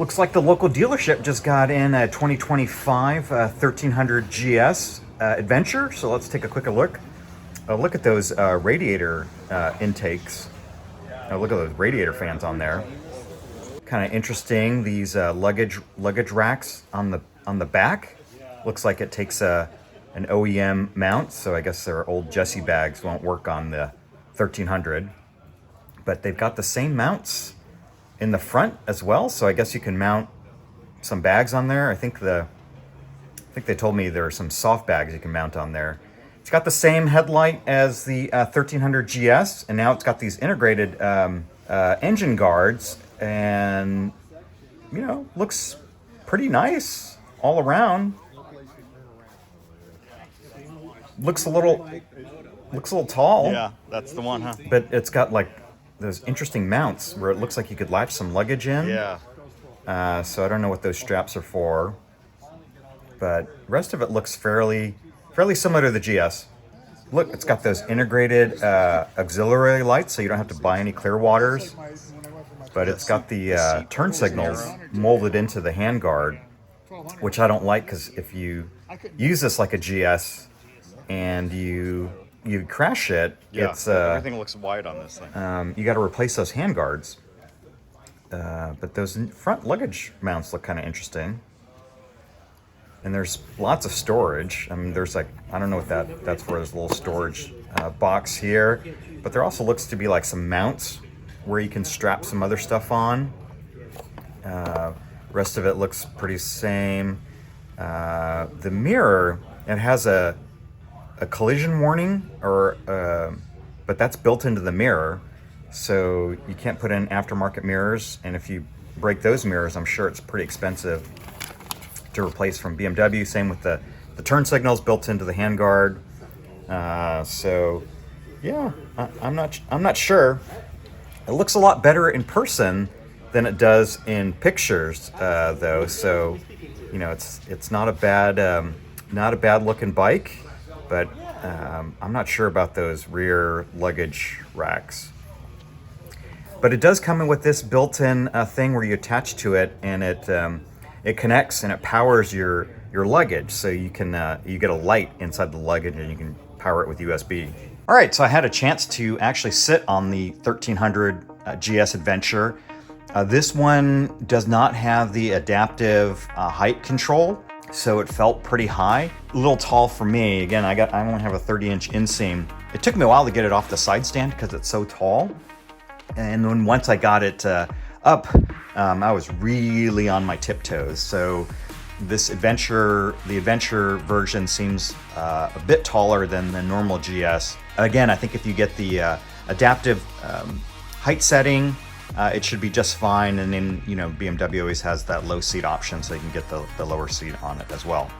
Looks like the local dealership just got in a 2025 1300 GS Adventure. So let's take a quick look. Look at those radiator intakes. Look at those radiator fans on there. Kind of interesting. These luggage racks on the back. Looks like it takes an OEM mount. So I guess their old Jessie bags won't work on the 1300. But they've got the same mounts in the front as well. So I guess you can mount some bags on there. I think they told me there are some soft bags you can mount on there. It's got the same headlight as the 1300 GS, and now it's got these integrated engine guards, and you know, looks pretty nice all around. Looks a little tall. Yeah, that's the one, huh? But it's got like those interesting mounts where it looks like you could latch some luggage in. Yeah. So I don't know what those straps are for, but the rest of it looks fairly similar to the GS. Look, it's got those integrated auxiliary lights, so you don't have to buy any clear waters. But it's got the turn signals molded into the handguard, which I don't like, because if you use this like a GS and you crash it, it's everything looks wide on this thing. you got to replace those handguards. But those front luggage mounts look kind of interesting. And there's lots of storage. I mean, there's like, I don't know what that's for. There's a little storage box here. But there also looks to be like some mounts where you can strap some other stuff on. Rest of it looks pretty same. The mirror, it has a collision warning, but that's built into the mirror. So you can't put in aftermarket mirrors. And if you break those mirrors, I'm sure it's pretty expensive to replace from BMW. Same with the turn signals built into the handguard. So yeah, I'm not sure. It looks a lot better in person than it does in pictures, though. So you know, it's not a bad looking bike, but I'm not sure about those rear luggage racks. But it does come in with this built-in thing where you attach to it, and it connects and it powers your luggage. So you get a light inside the luggage, and you can power it with USB. All right, so I had a chance to actually sit on the 1300 GS Adventure. This one does not have the adaptive height control, so it felt pretty high. A little tall for me. Again, I only have a 30-inch inseam. It took me a while to get it off the side stand because it's so tall. And then once I got it up, I was really on my tiptoes. So the Adventure version seems a bit taller than the normal GS. Again, I think if you get the adaptive height setting, it should be just fine. And then, you know, BMW always has that low seat option, so you can get the lower seat on it as well.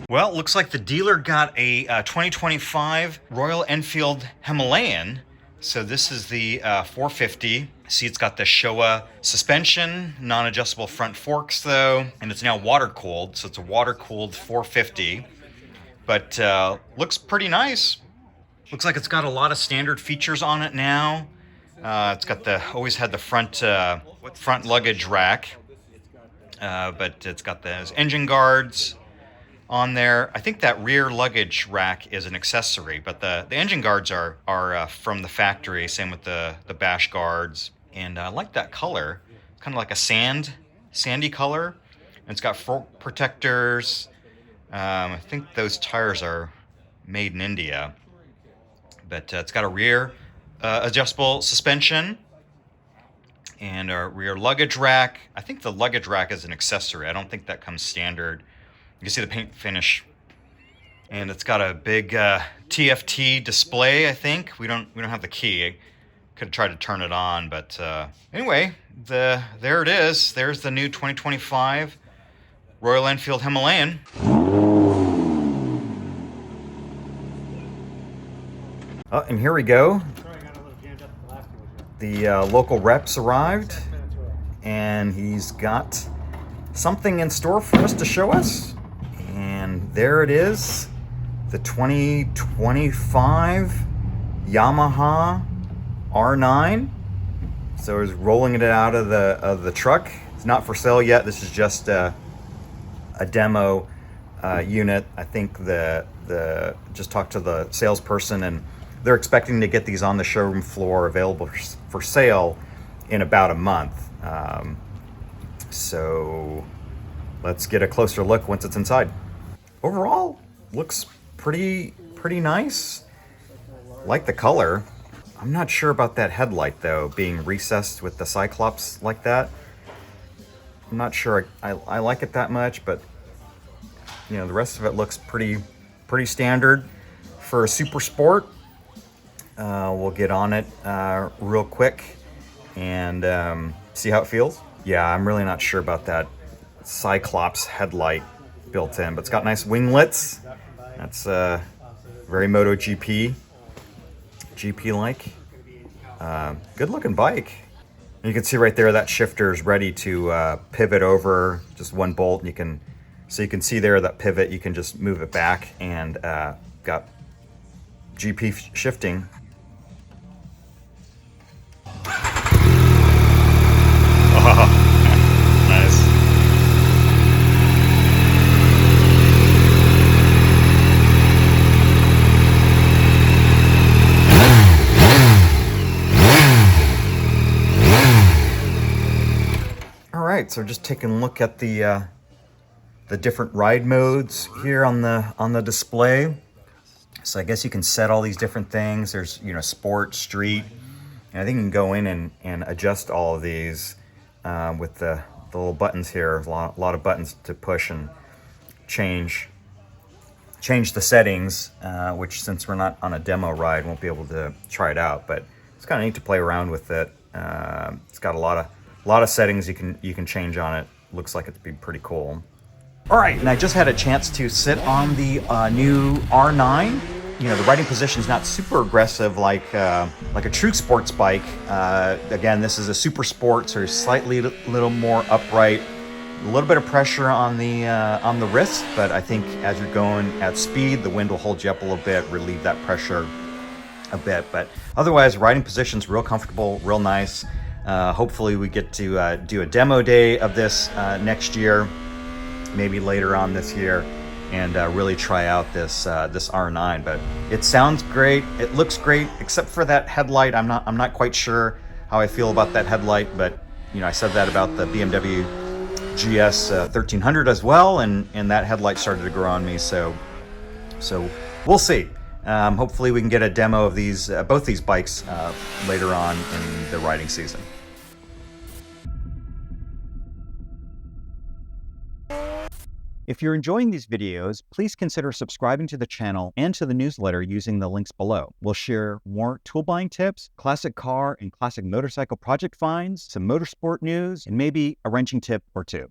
Well, it looks like the dealer got a 2025 Royal Enfield Himalayan. So this is the 450. See, it's got the Showa suspension, non-adjustable front forks though, and it's now water-cooled. So it's a water-cooled 450, but looks pretty nice. Looks like it's got a lot of standard features on it now. It's got always had the front luggage rack, but it's got those engine guards on there. I think that rear luggage rack is an accessory, but the engine guards are from the factory. Same with the bash guards, and I like that color. It's kind of like a sandy color, and it's got fork protectors. I think those tires are made in India, but it's got a rear adjustable suspension and a rear luggage rack. I think the luggage rack is an accessory. I don't think that comes standard. You can see the paint finish, and it's got a big TFT display. I think we don't have the key. I could have tried to turn it on, but anyway, there it is. There's the new 2025 Royal Enfield Himalayan. Oh, and here we go. The local reps arrived, and he's got something in store for us to show us. And there it is, the 2025 Yamaha R9. So I was rolling it out of the truck. It's not for sale yet. This is just a demo unit. I think the just talked to the salesperson, and they're expecting to get these on the showroom floor available for sale in about a month. So let's get a closer look once it's inside. Overall, looks pretty nice. Like the color. I'm not sure about that headlight though, being recessed with the Cyclops like that. I'm not sure I like it that much, but you know, the rest of it looks pretty standard for a super sport. We'll get on it real quick and see how it feels. Yeah, I'm really not sure about that Cyclops headlight built in, but it's got nice winglets. That's very MotoGP like. Good looking bike. You can see right there that shifter is ready to pivot over just one bolt. You can see there that pivot. You can just move it back, and got GP shifting. Nice. All right, so just taking a look at the different ride modes here on the display. So I guess you can set all these different things. There's, you know, sport, street, and I think you can go in and adjust all of these with the little buttons here. A lot of buttons to push and change the settings, which, since we're not on a demo ride, won't be able to try it out, but it's kind of neat to play around with it. It's got a lot of settings you can change on it. Looks like it'd be pretty cool. All right, and I just had a chance to sit on the new R9. You know, the riding position is not super aggressive like a true sports bike. Again, this is a super sport, so slightly little more upright. A little bit of pressure on the wrist, but I think as you're going at speed, the wind will hold you up a little bit, relieve that pressure a bit. But otherwise, riding position's real comfortable, real nice. Hopefully we get to do a demo day of this next year, maybe later on this year, and really try out this R9. But it sounds great, it looks great, except for that headlight. I'm not quite sure how I feel about that headlight, but you know, I said that about the BMW GS 1300 as well, and that headlight started to grow on me. So we'll see. Hopefully we can get a demo of these both these bikes later on in the riding season. If you're enjoying these videos, please consider subscribing to the channel and to the newsletter using the links below. We'll share more tool buying tips, classic car and classic motorcycle project finds, some motorsport news, and maybe a wrenching tip or two.